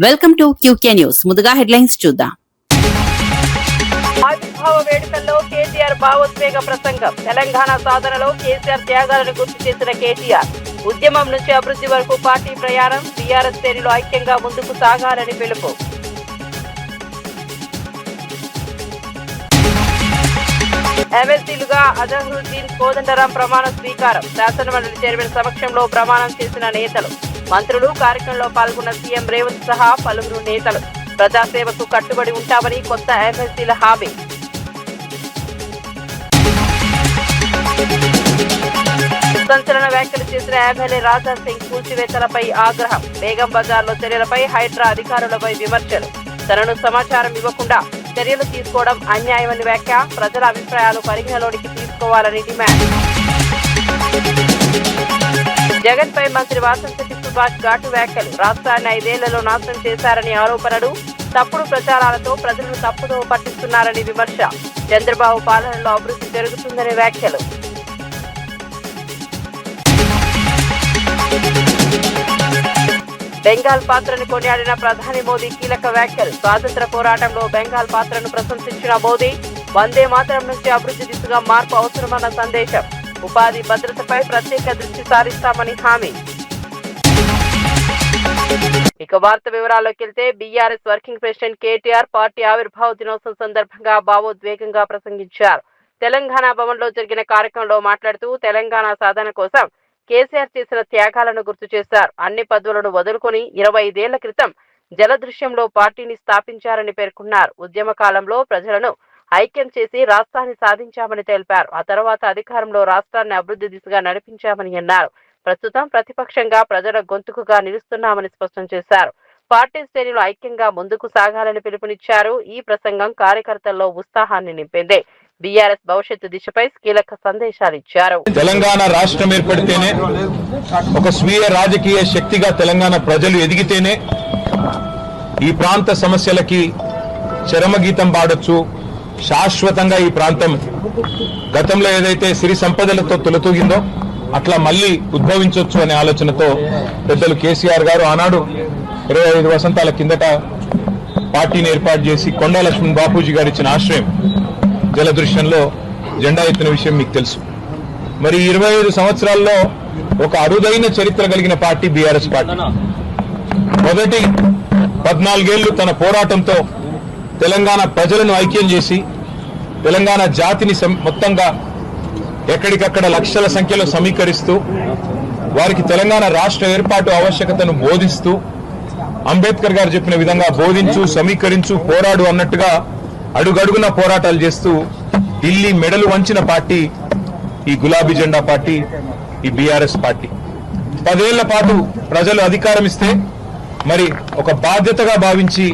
Welcome to QK news. ముందుగా headlines చూద్దాం. ఆవిర్భావ వేడుకల్లో కేసీఆర్ భావోద్వేగ ప్రసంగం. తెలంగాణ సాధనలో కేసీఆర్ త్యాగాలను గుర్తు చేసిన కేటీఆర్. ఉద్యమం నుంచి అభివృద్ధి వరకు పార్టీ ప్రయాణం. టీఆర్ఎస్ శ్రేణులు ఐక్యంగా ముందుకు సాగాలని పిలుపు. ఎమ్మెల్సీలుగా అజహరుద్దీన్, కోదండరాం ప్రమాణ స్వీకారం. శాసనమండలి చైర్మన్ సమక్షంలో ప్రమాణం చేసిన నేతలు, మంత్రులు. కార్యక్రమంలో పాల్గొన్న సీఎం రేవంత్ సహా పలువురు నేతలు. ప్రజాసేవకు కట్టుబడి ఉంటామని కొత్త ఎమ్మెల్సీల హామీ. సంచలన వ్యాఖ్యలు చేసిన ఎమ్మెల్యే రాజా సింగ్ కూల్చివేతలపై ఆగ్రహం. బేగం బజార్లో చర్యలపై హైడ్రా అధికారులపై విమర్శలు. తనను సమాచారం ఇవ్వకుండా చర్యలు తీసుకోవడం అన్యాయమని వ్యాఖ్య. ప్రజల అభిప్రాయాలు పరిగణలోనికి తీసుకోవాలని డిమాండ్. జగన్ పై మంత్రి వాసంశెట్టి సుభాష్ ఘాటు వ్యాఖ్యలు. రాష్ట్రాన్ని 5 ఏళ్లలో నాశనం చేశారని ఆరోపణలు. తప్పుడు ప్రచారాలతో ప్రజలను తప్పుదో పట్టిస్తున్నారని విమర్శ. చంద్రబాబు పాలనలో అభివృద్ధి జరుగుతుందని వ్యాఖ్యలు. బెంగాల్ పాత్రను కొనియాడిన ప్రధాని మోదీ కీలక వ్యాఖ్యలు. స్వాతంత్ర పోరాటంలో బెంగాల్ పాత్రను ప్రశంసించిన మోదీ, వందే మాతరం నుంచి అభివృద్ధి దిశగా మార్పు అవసరమన్న సందేశం. ఉపాధి భద్రతపై ప్రత్యేక దృష్టి సారిస్తామని హామీ. ఇక వార్త వివరాల్లోకి వెళ్తే, BRS working president KTR party ఆవిర్భావ దినోత్సవం సందర్భంగా భావోద్వేగంగా ప్రసంగించారు. తెలంగాణ భవన్లో జరిగిన కార్యక్రమంలో మాట్లాడుతూ తెలంగాణ సాధన కోసం కేసీఆర్ చేసిన త్యాగాలను గుర్తు చేశారు. అన్ని పదవులను వదులుకొని 25 ఏళ్ల క్రితం జలదృశ్యంలో పార్టీని స్థాపించారని పేర్కొన్నారు. ఉద్యమ కాలంలో ప్రజలను ఐక్యం చేసి రాష్ట్రాన్ని సాధించామని తెలిపారు. ఆ తర్వాత అధికారంలో రాష్ట్రాన్ని అభివృద్ధి దిశగా నడిపించామని అన్నారు. ప్రస్తుతం ప్రతిపక్షంగా ప్రజల గొంతుకుగా నిలుస్తున్నామని స్పష్టం చేశారు. పార్టీ శ్రేణులు ఐక్యంగా ముందుకు సాగాలని పిలుపునిచ్చారు. ఈ ప్రసంగం కార్యకర్తల్లో ఉత్సాహాన్ని నింపింది. బీఆర్ఎస్ భవిష్యత్తు దిశపై కీలక సందేశాలు ఇచ్చారు. తెలంగాణ రాష్ట్రం ఏర్పడితేనే ఒక స్వీయ రాజకీయ శక్తిగా తెలంగాణ ప్రజలు ఎదిగితేనే ఈ ప్రాంత సమస్యలకి చరమగీతం పాడొచ్చు. శాశ్వతంగా ఈ ప్రాంతం గతంలో ఏదైతే సిరి సంపదలతో తొలతూగిందో అట్లా మళ్లీ ఉద్భవించవచ్చు అనే ఆలోచనతో పెద్దలు కేసీఆర్ గారు ఆనాడు 25 వసంతాల కిందట పార్టీని ఏర్పాటు చేసి కొండా లక్ష్మణ్ బాపూజీ గారు ఇచ్చిన ఆశ్రయం జలదృశ్యంలో జెండా ఎత్తిన విషయం మీకు తెలుసు. మరి 25 సంవత్సరాల్లో ఒక అరుదైన చరిత్ర కలిగిన పార్టీ బీఆర్ఎస్ పార్టీ. మొదటి 14 ఏళ్లు తన పోరాటంతో తెలంగాణ ప్రజలను ఐక్యం చేసి తెలంగాణ జాతిని మొత్తంగా ఎక్కడికక్కడ లక్షల సంఖ్యలో సమీకరిస్తూ వారికి తెలంగాణ రాష్ట్ర ఏర్పాటు ఆవశ్యకతను బోధిస్తూ అంబేద్కర్ గారు చెప్పిన విధంగా బోధించు, సమీకరించు, పోరాడు అన్నట్టుగా అడుగడుగున పోరాటాలు చేస్తూ ఢిల్లీ మెడలు వంచిన పార్టీ ఈ గులాబీ జెండా పార్టీ, ఈ బీఆర్ఎస్ పార్టీ. 10 ఏళ్ల పాటు ప్రజలు అధికారం ఇస్తే మరి ఒక బాధ్యతగా భావించి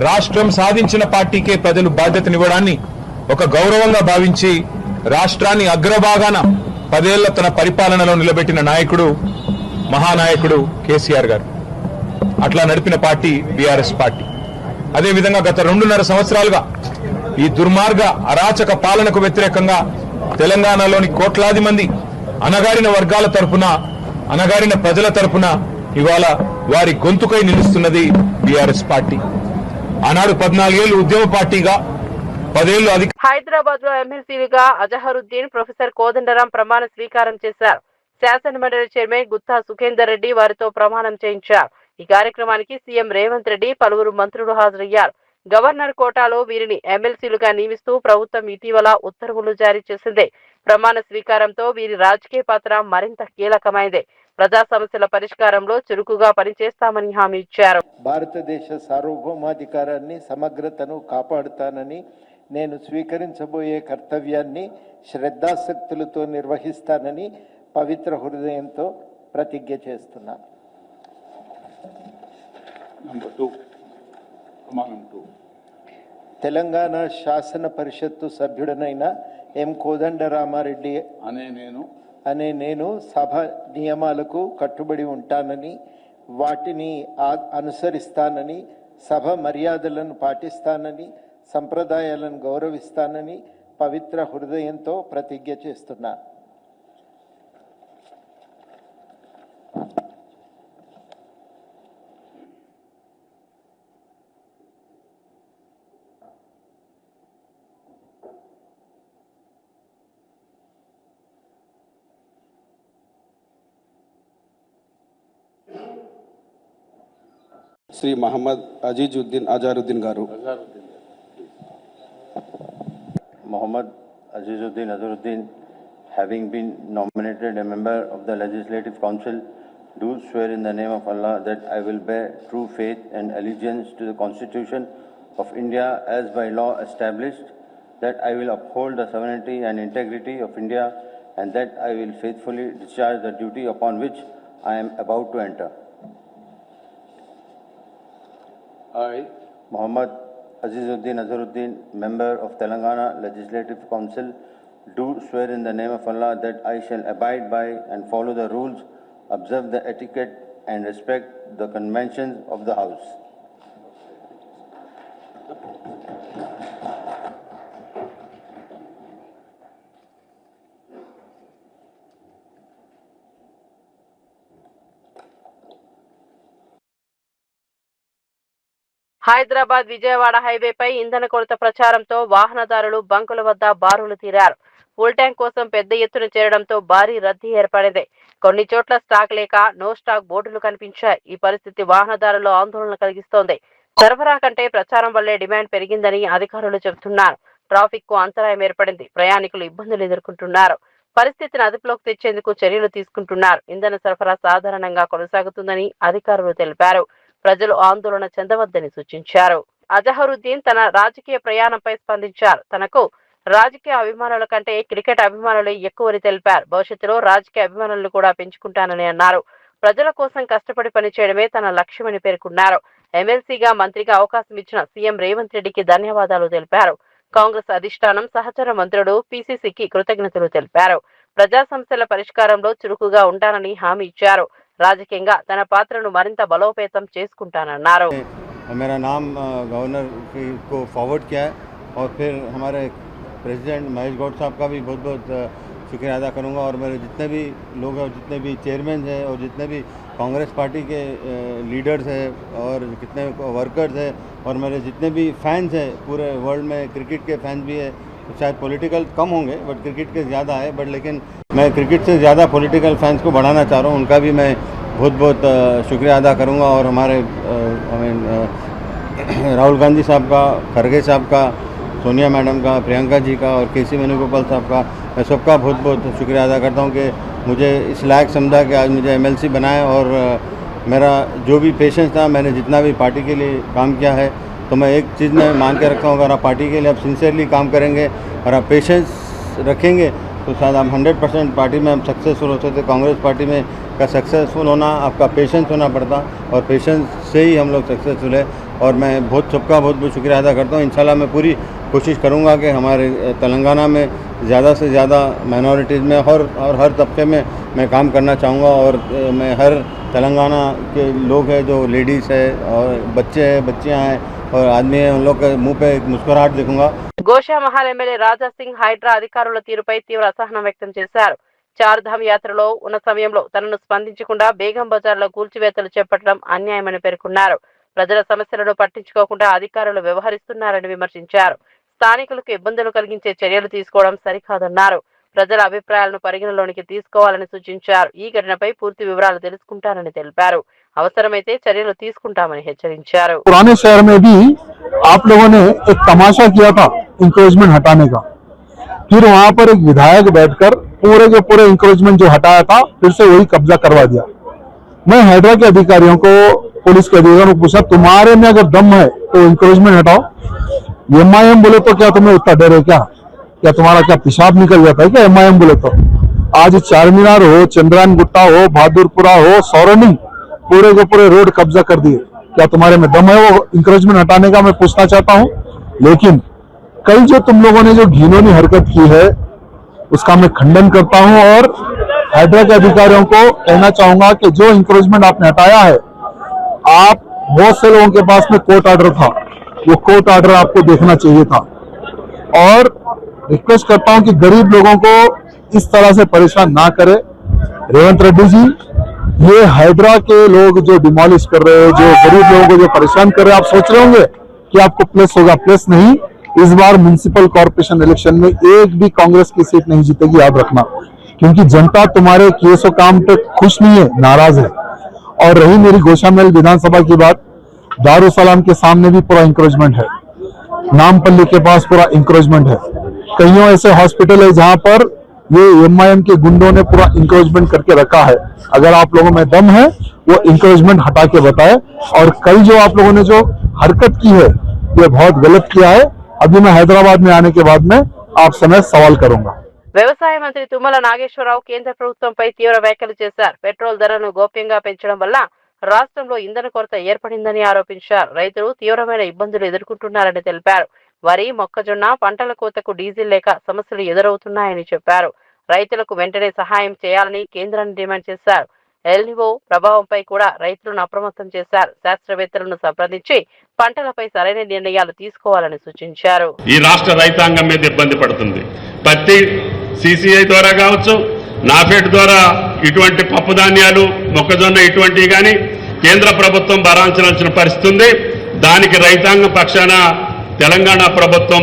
రాష్ట్రం సాధించిన పార్టీకే ప్రజలు బాధ్యతనివ్వడాన్ని ఒక గౌరవంగా భావించి రాష్ట్రాన్ని అగ్రభాగాన 10 ఏళ్ల తన పరిపాలనలో నిలబెట్టిన నాయకుడు మహానాయకుడు కేసీఆర్ గారు. అట్లా నడిపిన పార్టీ బీఆర్ఎస్ పార్టీ. అదేవిధంగా గత 2.5 సంవత్సరాలుగా ఈ దుర్మార్గ అరాచక పాలనకు వ్యతిరేకంగా తెలంగాణలోని కోట్లాది మంది అణగారిన వర్గాల తరపున, అణగారిన ప్రజల తరపున ఇవాళ వారి గొంతుకై నిలుస్తున్నది బీఆర్ఎస్ పార్టీ. ఆనాడు 14 ఏళ్లు ఉద్యమ పార్టీగా, 10 ఏళ్లు హైదరాబాద్ లో ఎమ్మెల్సీలుగా అజహరుద్దీన్, ప్రొఫెసర్ కోదండరాం ప్రమాణ స్వీకారం చేశారు. శాసనమండలి చైర్మన్ గుత్తా సుఖేందర్ రెడ్డి వారితో ప్రమాణం చేయించారు. ఈ కార్యక్రమానికి సీఎం రేవంత్ రెడ్డి, పలువురు మంత్రులు హాజరయ్యారు. గవర్నర్ కోటాలో వీరిని ఎమ్మెల్సీలుగా నియమిస్తూ ప్రభుత్వం ఇటీవల ఉత్తర్వులు జారీ చేసింది. ప్రమాణ స్వీకారంతో వీరి రాజకీయ పాత్ర మరింత కీలకమైంది. ప్రజా సమస్యల పరిష్కారంలో చురుకుగా పనిచేస్తామని హామీ ఇచ్చారు. భారతదేశ సార్వభౌమాధికారాన్ని, సమగ్రతను కాపాడుతానని, నేను స్వీకరించబోయే కర్తవ్యాన్ని శ్రద్ధాశక్తులతో నిర్వహిస్తానని పవిత్ర హృదయంతో ప్రతిజ్ఞ చేస్తున్నాను. తెలంగాణ శాసన పరిషత్తు సభ్యుడనైన ఎం కోదండరామారెడ్డి అనే నేను సభ నియమాలకు కట్టుబడి ఉంటానని, వాటిని అనుసరిస్తానని, సభ మర్యాదలను పాటిస్తానని, సంప్రదాయాలను గౌరవిస్తానని పవిత్ర హృదయంతో ప్రతిజ్ఞ చేస్తున్నాను. శ్రీ మహమ్మద్ అజీజుద్దీన్ గారు. Muhammad Azizuddin Azharuddin, having been nominated a member of the Legislative Council, do swear in the name of Allah that I will bear true faith and allegiance to the Constitution of India as by law established, that I will uphold the sovereignty and integrity of India, and that I will faithfully discharge the duty upon which I am about to enter. I, Muhammad Azizuddin Azharuddin, member of Telangana Legislative Council, do swear in the name of Allah that I shall abide by and follow the rules, observe the etiquette and respect the conventions of the House. Hyderabad Vijayawada హైవేపై ఇంధన కొరత ప్రచారంతో వాహనదారులు బంకుల వద్ద బారులు తీరారు. Full tank కోసం పెద్ద ఎత్తున చేరడంతో భారీ రద్దీ ఏర్పడింది. కొన్ని చోట్ల స్టాక్ లేక నో స్టాక్ బోర్డులు కనిపించాయి. ఈ పరిస్థితి వాహనదారుల్లో ఆందోళన కలిగిస్తోంది. సరఫరా కంటే ప్రచారం వల్లే డిమాండ్ పెరిగిందని అధికారులు చెబుతున్నారు. ట్రాఫిక్ కు అంతరాయం ఏర్పడింది. ప్రయాణికులు ఇబ్బందులు ఎదుర్కొంటున్నారు. పరిస్థితిని అదుపులోకి తెచ్చేందుకు చర్యలు తీసుకుంటున్నారు. ఇంధన సరఫరా సాధారణంగా కొనసాగుతుందని అధికారులు తెలిపారు. ప్రజలు ఆందోళన చెందవద్దని సూచించారు. అజహరుద్దీన్ తన రాజకీయ ప్రయాణంపై స్పందించారు. తనకు రాజకీయ అభిమానుల కంటే క్రికెట్ అభిమానులు ఎక్కువని తెలిపారు. భవిష్యత్తులో రాజకీయ అభిమానులను కూడా పెంచుకుంటానని అన్నారు. ప్రజల కోసం కష్టపడి పనిచేయడమే తన లక్ష్యమని పేర్కొన్నారు. ఎమ్మెల్సీగా మంత్రిగా అవకాశం ఇచ్చిన సీఎం రేవంత్ రెడ్డికి ధన్యవాదాలు తెలిపారు. కాంగ్రెస్ అధిష్టానం సహచర మంత్రులు పీసీసీకి కృతజ్ఞతలు తెలిపారు. ప్రజా సమస్యల పరిష్కారంలో చురుకుగా ఉంటానని హామీ ఇచ్చారు. రాజకీయంగా తన పాత్రను మరింత బలోపేతం చేసుకుంటానన్నారు. मेरा नाम गवर्नर को फॉरवर्ड किया है और फिर हमारे प्रेसिडेंट महेश गौड़ साहब का भी बहुत बहुत शुक्रिया अदा करूंगा और मेरे जितने भी लोग हैं, जितने भी चेयरमैन हैं और जितने भी कांग्रेस पार्टी के लीडर्स हैं और कितने वर्कर्स हैं और मेरे जितने भी फैंस हैं पूरे वर्ल्ड में, क्रिकेट के फैंस भी है, शायद पॉलिटिकल कम होंगे बट क्रिकेट के ज़्यादा है, बट लेकिन मैं क्रिकेट से ज़्यादा पॉलिटिकल फैंस को बढ़ाना चाह रहा हूँ. उनका भी मैं बहुत बहुत शुक्रिया अदा करूँगा और हमारे राहुल गांधी साहब का, खड़गे साहब का, सोनिया मैडम का, प्रियंका जी का और केसी वेणुगोपाल साहब का, मैं सबका बहुत बहुत शुक्रिया अदा करता हूँ कि मुझे इस लायक समझा कि आज मुझे एमएलसी बनाया और मेरा जो भी पेशेंस था, मैंने जितना भी पार्टी के लिए काम किया है, तो मैं एक चीज़ में मान के रखता हूँ, अगर आप पार्टी के लिए आप सिंसियरली काम करेंगे और आप पेशेंस रखेंगे तो शायद आप 100% पार्टी में हम सक्सेसफुल हो सकते. कांग्रेस पार्टी में का सक्सेसफुल होना आपका पेशेंस होना पड़ता और पेशेंस से ही हम लोग सक्सेसफुल है और मैं सबका बहुत बहुत शुक्रिया अदा करता हूँ. इंशाल्लाह मैं पूरी कोशिश करूँगा कि हमारे तेलंगाना में ज़्यादा से ज़्यादा माइनॉरिटीज़ में और हर तबके में मैं काम करना चाहूँगा और मैं हर तेलंगाना के लोग हैं, जो लेडीज़ है और बच्चे हैं, बच्चियाँ हैं और आदमी है, उन लोग के मुंह पे एक मुस्कुराहट देखूंगा. గోషామహల్ ఎమ్మెల్యే రాజా సింగ్ హైడ్రా అధికారుల తీరుపై తీవ్ర అసహనం వ్యక్తం చేశారు. చార్ధామ్ యాత్రలో ఉన్న సమయంలో తనను స్పందించకుండా బేగం బజార్లో కూల్చివేతలు చేపట్టడం అన్యాయమని పేర్కొన్నారు. ప్రజల సమస్యలను పట్టించుకోకుండా అధికారులు వ్యవహరిస్తున్నారని విమర్శించారు. స్థానికులకు ఇబ్బందులు కలిగించే చర్యలు తీసుకోవడం సరికాదన్నారు. ప్రజల అభిప్రాయాలను పరిగణలోనికి తీసుకోవాలని సూచించారు. ఈ ఘటనపై పూర్తి వివరాలు తెలుసుకుంటారని తెలిపారు. అవసరమైతే చర్యలు తీసుకుంటామని హెచ్చరించారు. पुराने शहर में भी आप लोगों ने एक तमाशा किया था इंक्रोचमेंट हटाने का, फिर वहां पर एक विधायक बैठकर पूरे के पूरे इंक्रोचमेंट जो हटाया था फिर से वही कब्जा करवा दिया. मैं हैदरा के अधिकारियों को, पुलिस के अधिकारियों को पूछा, तुम्हारे में अगर दम है तो इंक्रोचमेंट हटाओ. एमआईएम बोले तो क्या तुम्हें उतना डर है क्या तुम्हारा क्या पेशाब निकल जाता है क्या एमआईएम बोले तो? आज चार मीनार हो, चंद्रायन गुट्टा हो, बहादुरपुरा हो, सौरनिंग पूरे के पूरे रोड कब्जा कर दिए. क्या तुम्हारे में दम है वो इंक्रोचमेंट हटाने का? मैं पूछना चाहता हूं. लेकिन कल जो तुम लोगों ने जो घिनौनी हरकत की है उसका मैं खंडन करता हूं और हैदरा के अधिकारियों को कहना चाहूंगा कि जो इंक्रोचमेंट आपने हटाया है, आप बहुत से लोगों के पास में कोर्ट ऑर्डर था, वो कोर्ट ऑर्डर आपको देखना चाहिए था. और रिक्वेस्ट करता हूं कि गरीब लोगों को इस तरह से परेशान ना करे. रेवंत रेड्डी जी, ये हैदरा के लोग जो डिमोलिश कर रहे हैं, जो गरीब लोगों को जो परेशान कर रहे हैं, आप सोच रहे होंगे कि आपको प्लस होगा. प्लस नहीं, इस बार म्युनिसिपल कॉर्पोरेशन इलेक्शन में एक भी कांग्रेस की सीट नहीं जीतेगी, याद रखना. क्योंकि जनता तुम्हारे केसों काम पे खुश नहीं है, नाराज है. और रही मेरी गोशामहल विधानसभा की बात, दारुसलाम के सामने भी पूरा इंक्रोचमेंट है, नामपल्ली के पास पूरा इंक्रोचमेंट है। कईयों ऐसे हॉस्पिटल है जहां पर ये एमआईएम के गुंडों ने पूरा इंक्रोचमेंट करके रखा है। अगर आप लोगों में दम है वो इंक्रोचमेंट हटा के बताए। और कल जो आप लोगों ने जो हरकत की है ये बहुत गलत किया है। अभी मैं हैदराबाद में आने के बाद में आप समय सवाल करूंगा। వ్యవసాయ మంత్రి తుమ్మల నాగేశ్వరరావు కేంద్ర ప్రభుత్వంపై తీవ్ర వ్యాఖ్యలు చేశారు. పెట్రోల్ ధరలను గోప్యంగా పెంచడం వల్ల రాష్ట్రంలో ఇంధన కొరత ఏర్పడిందని ఆరోపించారు. రైతులు తీవ్రమైన ఇబ్బందులు ఎదుర్కొంటున్నారని తెలిపారు. వరి, మొక్కజొన్న పంటల కోతకు డీజిల్ లేక సమస్యలు ఎదురవుతున్నాయని చెప్పారు. రైతులకు వెంటనే సహాయం చేయాలని కేంద్రాన్ని డిమాండ్ చేశారు. ఎల్నివో ప్రభావంపై కూడా రైతులను అప్రమత్తం చేశారు. శాస్త్రవేత్తలను సంప్రదించి పంటలపై సరైన నిర్ణయాలు తీసుకోవాలని సూచించారు. ఈ రాష్ట్ర రైతాంగం మీద ఇబ్బంది పడుతుంది. పత్తి సిసిఐ ద్వారా కావచ్చు, నాఫెడ్ ద్వారా ఇటువంటి పప్పు ధాన్యాలు, మొక్కజొన్న ఇటువంటివి కానీ కేంద్ర ప్రభుత్వం భరాంచాల్సిన పరిస్థితి ఉంది. దానికి రైతాంగం పక్షాన తెలంగాణ ప్రభుత్వం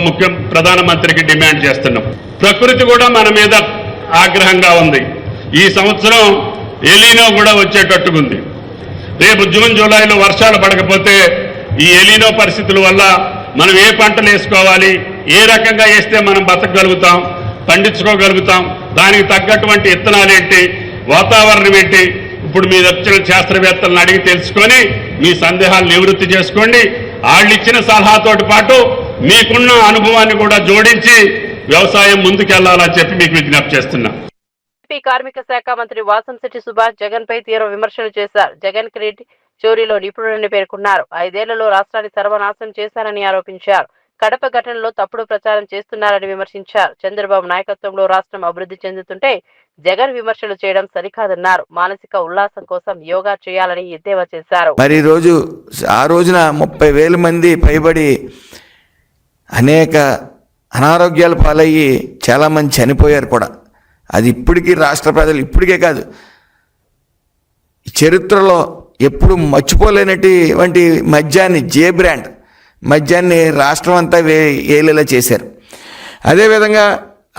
ప్రధానమంత్రికి డిమాండ్ చేస్తున్నాం. ప్రకృతి కూడా మన మీద ఆగ్రహంగా ఉంది. ఈ సంవత్సరం ఎలీనో కూడా వచ్చేటట్టుకుంది. రేపు జూన్ జూలైలో వర్షాలు పడకపోతే ఈ ఎలీనో పరిస్థితుల వల్ల మనం ఏ పంటలు వేసుకోవాలి, ఏ రకంగా వేస్తే మనం బతకగలుగుతాం, పండించుకోగలుగుతాం, దానికి తగ్గటువంటి విత్తనాలు ఏంటి, వాతావరణం ఏంటి, ఇప్పుడు మీరు వచ్చిన శాస్త్రవేత్తలను అడిగి తెలుసుకొని మీ సందేహాలు నివృత్తి చేసుకోండి. వాళ్ళు ఇచ్చిన సలహాతోటి పాటు మీకున్న అనుభవాన్ని కూడా జోడించి వ్యవసాయం ముందుకెళ్లాలని చెప్పి మీకు విజ్ఞప్తి చేస్తున్నా. కార్మిక శాఖ మంత్రి వాసంశెట్టి సుభాష్ జగన్ పై తీవ్ర విమర్శలు చేశారు. జగన్ క్రెడిట్ చోరీలో నిపుణుడని పేర్కొన్నారు. 5 ఏళ్లలో రాష్ట్రాన్ని సర్వనాశనం చేశారని ఆరోపించారు. కడప ఘటనలో తప్పుడు ప్రచారం చేస్తున్నారని విమర్శించారు. చంద్రబాబు నాయకత్వంలో రాష్ట్రం అభివృద్ధి చెందుతుంటే జగన్ విమర్శలు చేయడం సరికాదన్నారు. మానసిక ఉల్లాసం కోసం యోగా చేయాలని ఎద్దేవా చేశారు. మరి ఆ రోజున 30,000 మంది పైబడి అనేక అనారోగ్యాల పాలయ్యి చాలామంది చనిపోయారు కూడా. అది ఇప్పటికీ రాష్ట్ర ప్రజలు ఇప్పటికే కాదు, చరిత్రలో ఎప్పుడు మర్చిపోలేనటువంటి మద్యాన్ని, జే బ్రాండ్ మద్యాన్ని రాష్ట్రం అంతా ఏలేలా చేశారు. అదేవిధంగా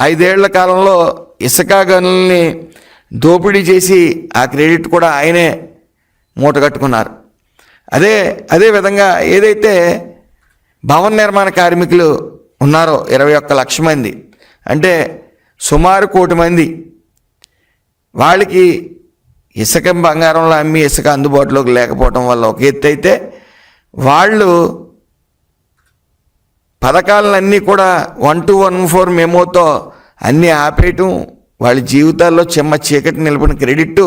5 ఏళ్ల కాలంలో ఇసుక గనుల్ని దోపిడీ చేసి ఆ క్రెడిట్ కూడా ఆయనే మూటగట్టుకున్నారు. అదేవిధంగా ఏదైతే భవన నిర్మాణ కార్మికులు ఉన్నారో 21 లక్షల మంది, అంటే సుమారు 1 కోటి మంది, వాళ్ళకి ఇసుక బంగారంలో అమ్మి ఇసుక అందుబాటులోకి లేకపోవడం వల్ల ఒక ఎత్తు అయితే, వాళ్ళు పథకాలన్నీ కూడా 1214 మెమోతో అన్నీ ఆపేయటం, వాళ్ళ జీవితాల్లో చెమ్మ చీకటి నిలిపిన క్రెడిట్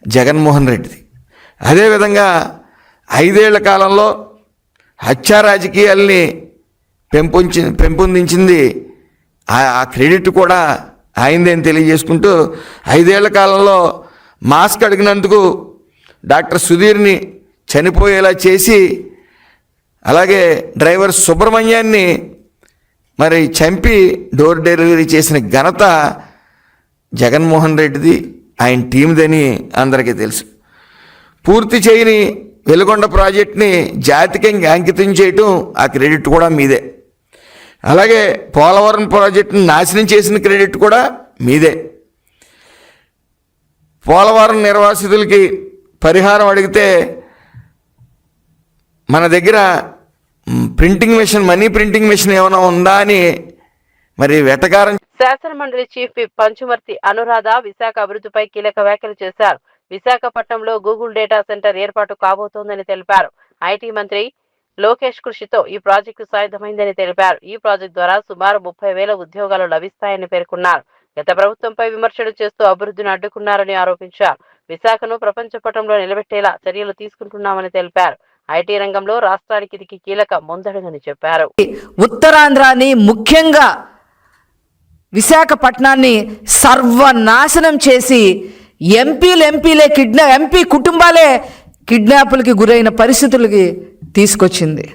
జగన్మోహన్ రెడ్డిది. అదేవిధంగా 5 ఏళ్ల కాలంలో హత్యా రాజకీయాల్ని పెంపొందించింది ఆ క్రెడిట్ కూడా ఆయనదేని తెలియజేసుకుంటూ 5 ఏళ్ల కాలంలో మాస్క్ అడిగినందుకు డాక్టర్ సుధీర్ని చనిపోయేలా చేసి, అలాగే డ్రైవర్ సుబ్రహ్మణ్యాన్ని మరి చంపి డోర్ డెలివరీ చేసిన ఘనత జగన్మోహన్ రెడ్డిది, ఆయన టీందని అందరికీ తెలుసు. పూర్తి చేయని వెలుగొండ ప్రాజెక్ట్ని జాతికి అంకితం చేయటం ఆ క్రెడిట్ కూడా మీదే. అలాగే పోలవరం ప్రాజెక్టుని నాశనం చేసిన క్రెడిట్ కూడా మీదే. పోలవరం నిర్వాసితులకి పరిహారం అడిగితే మన దగ్గర మనీ ప్రింటింగ్ మెషిన్ ఏమైనా ఉందా అని మరి వెటకారం. శాసనమండలి చీఫ్ విప్ పంచుమర్తి అనురాధ విశాఖ అభివృద్ధిపై కీలక వ్యాఖ్యలు చేశారు. విశాఖపట్నంలో గూగుల్ డేటా సెంటర్ ఏర్పాటు కాబోతోందని తెలిపారు. ఐటీ మంత్రి లోకేష్ కృషితో ఈ ప్రాజెక్టు సాధ్యమైందని తెలిపారు. ఈ ప్రాజెక్టు ద్వారా సుమారు 30,000 ఉద్యోగాలు లభిస్తాయని పేర్కొన్నారు. గత ప్రభుత్వంపై విమర్శలు చేస్తూ అభివృద్ధిని అడ్డుకున్నారని ఆరోపించారు. విశాఖను ప్రపంచ పటంలో నిలబెట్టేలా చర్యలు తీసుకుంటున్నామని తెలిపారు. ఐటీ రంగంలో రాష్ట్రానికి ఇది కీలక ముందడుగని చెప్పారు. ఉత్తరాంధ్రాని, ముఖ్యంగా విశాఖపట్నాన్ని సర్వనాశనం చేసి ఎంపీ కుటుంబాలే కిడ్నాపులకి గురైన పరిస్థితులకి తీసుకొచ్చింది.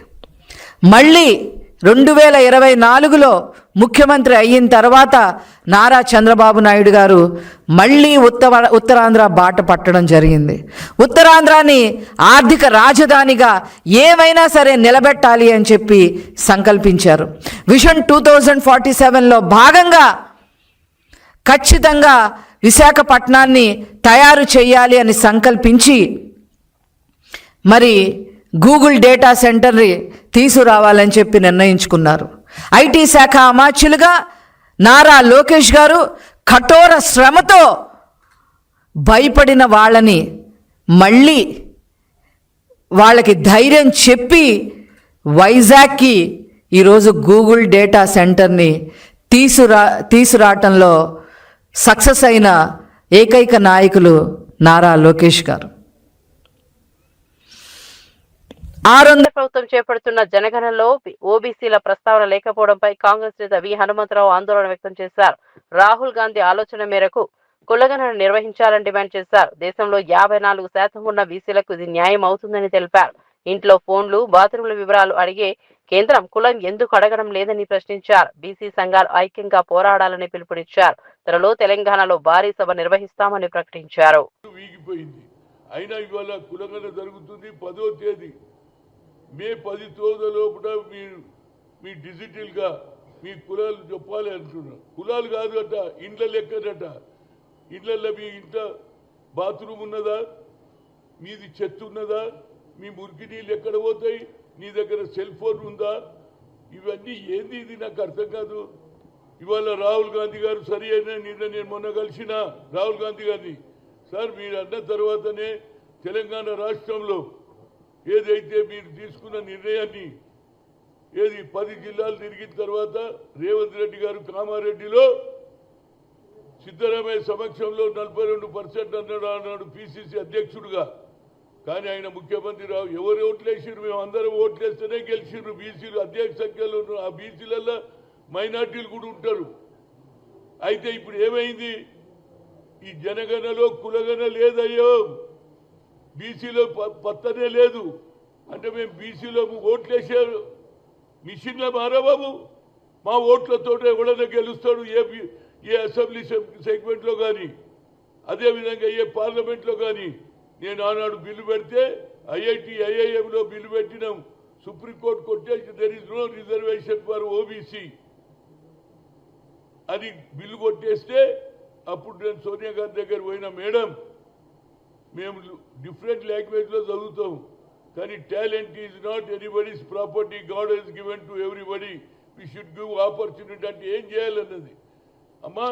మళ్ళీ 2024లో ముఖ్యమంత్రి అయిన తర్వాత నారా చంద్రబాబు నాయుడు గారు మళ్ళీ ఉత్తరాంధ్ర బాట పట్టడం జరిగింది. ఉత్తరాంధ్రాని ఆర్థిక రాజధానిగా ఏమైనా సరే నిలబెట్టాలి అని చెప్పి సంకల్పించారు. విజన్ 2047లో భాగంగా ఖచ్చితంగా విశాఖపట్నాన్ని తయారు చేయాలి అని సంకల్పించి మరి గూగుల్ డేటా సెంటర్ని తీసుకురావాలని చెప్పి నిర్ణయించుకున్నారు. ఐటీ శాఖ అమాత్యులుగా నారా లోకేష్ గారు కఠోర శ్రమతో భయపడిన వాళ్ళని మళ్ళీ వాళ్ళకి ధైర్యం చెప్పి వైజాగ్కి ఈరోజు గూగుల్ డేటా సెంటర్ని తీసుకురావటంలో సక్సెస్ అయిన ఏకైక నాయకులు నారా లోకేష్ గారు. ప్రభుత్వం చేపడుతున్న జనగణనలో ఓబీసీల ప్రస్తావన లేకపోవడంపై కాంగ్రెస్ నేత వి హనుమంతరావు ఆందోళన వ్యక్తం చేశారు. రాహుల్ గాంధీ ఆలోచన మేరకు కులగణన నిర్వహించాలని డిమాండ్ చేశారు. దేశంలో 54% ఉన్న బీసీలకు ఇది న్యాయం అవుతుందని తెలిపారు. ఇంట్లో ఫోన్లు, బాత్రూంల వివరాలు అడిగే కేంద్రం కులం ఎందుకు అడగడం లేదని ప్రశ్నించారు. బీసీ సంఘాలు ఐక్యంగా పోరాడాలని పిలుపునిచ్చారు. త్వరలో తెలంగాణలో భారీ సభ నిర్వహిస్తామని ప్రకటించారు. మే 10 లోపల మీ డిజిటల్గా మీ కులాలు చెప్పాలి అంటున్నారు. కులాలు కాదు అట, ఇండ్ల లెక్కనట. ఇండ్లలో మీ ఇంట్లో బాత్రూమ్ ఉన్నదా, మీది చెత్త ఉన్నదా, మీ మురికి నీళ్ళు ఎక్కడ పోతాయి, నీ దగ్గర సెల్ ఫోన్ ఉందా, ఇవన్నీ ఏంది ఇది నాకు అర్థం కాదు. ఇవాళ రాహుల్ గాంధీ గారు సరి అయినా నేను మొన్న కలిసిన రాహుల్ గాంధీ గారిని, సార్ మీరు అన్న తర్వాతనే తెలంగాణ రాష్ట్రంలో ఏదైతే మీరు తీసుకున్న నిర్ణయాన్ని 10 జిల్లాలు తిరిగిన తర్వాత రేవంత్ రెడ్డి గారు కామారెడ్డిలో సిద్ధరామయ్య సమక్షంలో 42% అన్నాడు పిసిసి అధ్యక్షుడుగా. కానీ ఆయన ముఖ్యమంత్రి రావు. ఎవరు ఓట్లేసిరు? మేము అందరం ఓట్లేస్తేనే గెలిచిర్రు బీసీలు అధ్యక్ష సంఖ్యలో. ఆ బీసీలలో మైనార్టీలు కూడా ఉంటారు. అయితే ఇప్పుడు ఏమైంది? ఈ జనగణలో కులగణ లేదయ్యో, బీసీలో పత్తనే లేదు. అంటే మేము బీసీలో ఓట్లేసారు మిషన్ల మారబాబు. మా ఓట్లతో ఎవడన్నా గెలుస్తాడు ఏ అసెంబ్లీ సెగ్మెంట్లో కానీ, అదేవిధంగా ఏ పార్లమెంట్లో కానీ. నేను ఆనాడు బిల్లు పెడితే ఐఐఎంలో బిల్లు పెట్టినాం. సుప్రీంకోర్టు కొట్టేసి there is no reservation for OBC అని బిల్లు కొట్టేస్తే అప్పుడు నేను సోనియా గాంధీ దగ్గర పోయినా, మేడం మేము డిఫరెంట్ లాంగ్వేజ్లో చదువుతాం, కానీ talent is not anybody's property, God has given to everybody, we should give opportunity. అంటే ఏం చేయాలన్నది అమ్మా.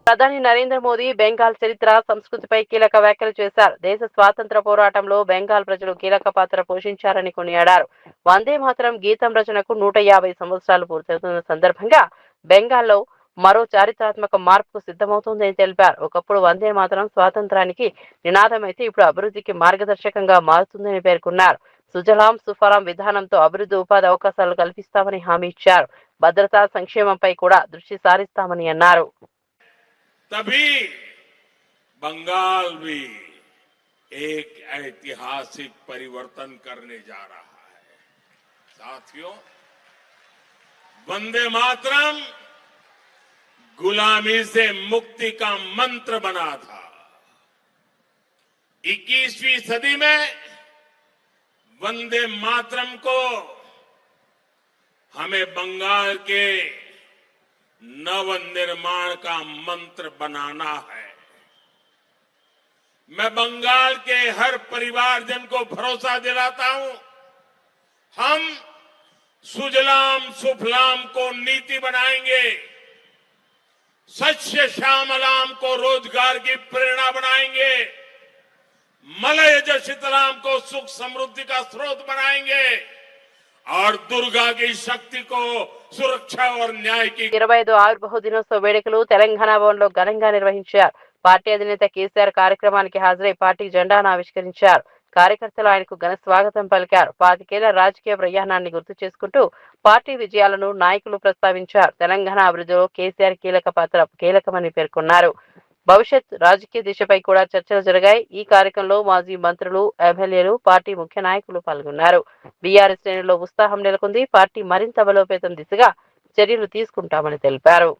ప్రధాని నరేంద్ర మోదీ బెంగాల్ చరిత్ర, సంస్కృతిపై కీలక వ్యాఖ్యలు చేశారు. దేశ స్వాతంత్ర పోరాటంలో బెంగాల్ ప్రజలు కీలక పాత్ర పోషించారని కొనియాడారు. వందే మాతరం గీతం రచనకు 150 సంవత్సరాలు పూర్తవుతున్న సందర్భంగా బెంగాల్లో మరో చారిత్రాత్మక మార్పుకు సిద్ధమవుతోందని తెలిపారు. ఒకప్పుడు వందే మాతరం స్వాతంత్రానికి నినాదమైతే ఇప్పుడు అభివృద్ధికి మార్గదర్శకంగా మారుతుందని పేర్కొన్నారు. సుజలాం సుఫలాం విధానంతో అభివృద్ధి, ఉపాధి అవకాశాలు కల్పిస్తామని హామీ ఇచ్చారు. భద్రతా సంక్షేమంపై కూడా దృష్టి సారిస్తామని అన్నారు. तभी बंगाल भी एक ऐतिहासिक परिवर्तन करने जा रहा है। साथियों, वंदे मातरम गुलामी से मुक्ति का मंत्र बना था। 21वीं सदी में वंदे मातरम को हमें बंगाल के नव निर्माण का मंत्र बनाना है। मैं बंगाल के हर परिवारजन को भरोसा दिलाता हूं, हम सुजलाम सुफलाम को नीति बनाएंगे, सस्य श्यामलाम को रोजगार की प्रेरणा बनाएंगे, मलयज शीतलाम को सुख समृद्धि का स्रोत बनाएंगे और दुर्गा की शक्ति को सुरक्षा और न्याय की 25వ ఆవిర్భావ దినోత్సవ వేడుకలు తెలంగాణ భవన్లో ఘనంగా నిర్వహించారు. పార్టీ అధినేత కేసీఆర్ కార్యక్రమానికి హాజరై పార్టీ జెండాను ఆవిష్కరించారు. కార్యకర్తలు ఆయనకు ఘన స్వాగతం పలికారు. 25 ఏళ్ల రాజకీయ ప్రయాణాన్ని గుర్తు చేసుకుంటూ పార్టీ విజయాలను నాయకులు ప్రస్తావించారు. తెలంగాణ అభివృద్ధిలో కేసీఆర్ కీలక పాత్ర కీలకమని పేర్కొన్నారు. భవిష్యత్ రాజకీయ దిశపై కూడా చర్చలు జరిగాయి. ఈ కార్యక్రమంలో మాజీ మంత్రులు, ఎమ్మెల్యేలు, పార్టీ ముఖ్య నాయకులు పాల్గొన్నారు. బీఆర్ఎస్ శ్రేణుల్లో ఉత్సాహం నెలకొంది. పార్టీ మరింత బలోపేతం దిశగా చర్యలు తీసుకుంటామని తెలిపారు.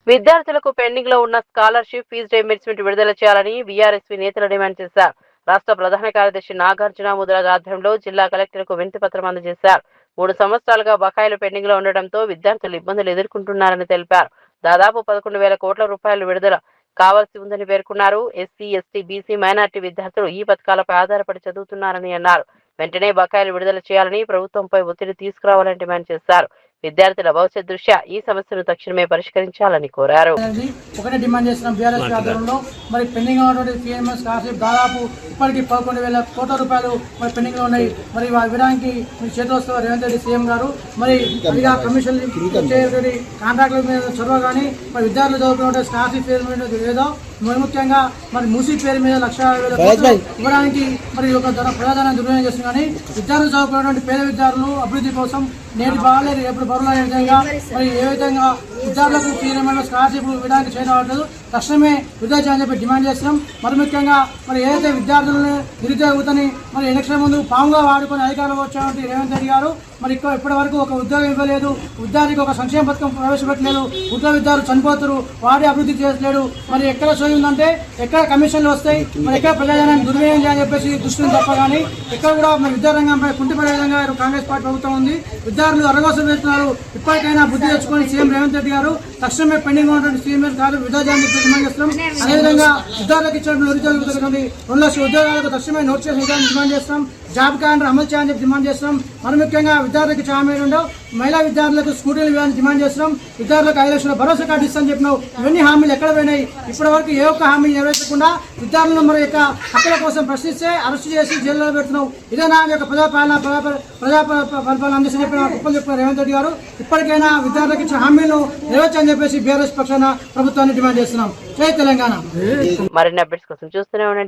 విద్యార్థులకు పెండింగ్ లో ఉన్న స్కాలర్షిప్ ఫీజు రీయింబర్స్మెంట్ విడుదల చేయాలని బీఆర్ఎస్పీ నేతలు డిమాండ్ చేశారు. రాష్ట్ర ప్రధాన కార్యదర్శి నాగార్జున ముదిరాజ్ ఆధ్వర్యంలో జిల్లా కలెక్టర్కు వినతి పత్రం అందజేశారు. 3 సంవత్సరాలుగా బకాయిలు పెండింగ్ లో ఉండడంతో విద్యార్థులు ఇబ్బందులు ఎదుర్కొంటున్నారని తెలిపారు. దాదాపు 11,000 కోట్ల రూపాయలు విడుదల కావాల్సి ఉందని పేర్కొన్నారు. ఎస్సీ, ఎస్టీ, బీసీ, మైనార్టీ విద్యార్థులు ఈ పథకాలపై ఆధారపడి చదువుతున్నారని అన్నారు. వెంటనే బకాయిలు విడుదల చేయాలని ప్రభుత్వంపై ఒత్తిడి తీసుకురావాలని డిమాండ్ చేశారు. విద్యార్థుల భవిష్యత్ దృష్ట్యా ఈ సమస్యను తక్షణమే పరిష్కరించాలని కోరారు. ఒకటే డిమాండ్ చేస్తున్నాం బీఆర్ఎస్ ఆధ్వర్యంలో. మరి పెండింగ్ ఉన్నటువంటి సిఎంఎస్ స్కాలర్షిప్ దాదాపు ఇప్పటికీ 11,000 కోట్ల రూపాయలు మరి పెండింగ్ లో ఉన్నాయి. మరి వివరానికి మీరు చేతులు వస్తున్నారు రేవంత్ రెడ్డి సీఎం గారు. మరి అదిగా కమిషన్ కాంట్రాక్టుల మీద చొరవ కానీ మరి విద్యార్థులు చదువుకున్న స్కాలర్షిప్ పేరు మీద లేదో మరి ముఖ్యంగా మరి మూసీ పేరు మీద 1,50,000 ఇవ్వడానికి మరి ఒక ప్రజాధనాన్ని దుర్వినియోగం చేస్తుంది. కానీ విద్యార్థులు చదువుకున్నటువంటి పేద విద్యార్థులు అభివృద్ధి కోసం నేటి బాగాలేదు ఎప్పుడు బరువులనే విధంగా మరి ఏ విధంగా విద్యార్థులకు ఫీజు స్కాలర్షిప్ ఇవ్వడానికి చేయడం తక్షణమే విడుదల చేయాలని చెప్పి డిమాండ్ చేస్తున్నాం. మరి ముఖ్యంగా మరి ఏదైతే విద్యార్థులను నిరుద్యోగ యువతని మరి ఎలక్షన్ ముందు పాముగా వాడుకొని అధికారంలో వచ్చామంటే రేవంత్ రెడ్డి గారు మరి ఇప్పటి వరకు ఒక ఉద్యోగం ఇవ్వలేదు, విద్యార్థికి ఒక సంక్షేమ పథకం ప్రవేశపెట్టలేదు, ఉద్యోగ విద్యార్థులు చనిపోతారు, వాడి అభివృద్ధి చేయట్లేడు. మరి ఎక్కడ సోయి ఉందంటే ఎక్కడ కమిషన్లు వస్తాయి, మరి ఎక్కడ ప్రజాధనాన్ని దుర్వినియోగం చేయాలని చెప్పేసి దృష్టిని తప్ప కానీ ఎక్కడ కూడా మరి విద్యారంగంపై కుంటిపడే విధంగా కాంగ్రెస్ పార్టీ ప్రభుత్వం ఉంది. విద్యార్థులు అరగోసం వేస్తున్నారు. ఇప్పటికైనా బుద్ధి తెచ్చుకొని సీఎం రేవంత్ రెడ్డి గారు తక్షణమే పెండింగ్ ఉన్నటువంటి సీఎంఎస్ కాదు విడుదల చేయాలని డిమాండ్ చేస్తున్నాం. అదేవిధంగా విద్యార్థులకు ఇచ్చినటువంటి నిరుద్యోగ 2 లక్షల ఉద్యోగాలకు తక్షణమే నోటిఫికేషన్ ఇవ్వాలని డిమాండ్ చేస్తున్నాం. జాబ్ క్యాలెండర్ అమలు చేయాలని చెప్పి డిమాండ్ చేస్తున్నాం. మరి ముఖ్యంగా విద్యార్థులకు హామీలు ఉండవు, మహిళా విద్యార్థులకు స్కూటీలు ఇవ్వాలని డిమాండ్ చేస్తున్నాం. విద్యార్థులకు 5 లక్షల భరోసా కార్డు ఇస్తామని చెప్పినావు. ఇవన్నీ హామీలు ఎక్కడ పోయినాయి? ఇప్పటి వరకు ఏ ఒక్క హామీ నెరవేర్చకుండా విద్యార్థులను మరి యొక్క హక్కుల కోసం ప్రశ్నిస్తే అరెస్ట్ చేసి జైల్లో పెడుతున్నావు. ఇదే నా యొక్క ప్రజాపాలన అందించని చెప్పిన గొప్పలు చెప్పిన రేవంత్ రెడ్డి గారు ఇప్పటికైనా విద్యార్థులకు ఇచ్చిన హామీలను నెరవేర్చని చెప్పేసి బీఆర్ఎస్ పక్షాన ప్రభుత్వాన్ని డిమాండ్ చేస్తున్నాం. జై తెలంగాణ. మరిన్ని అప్డేట్స్ కోసం చూస్తూనే ఉండండి.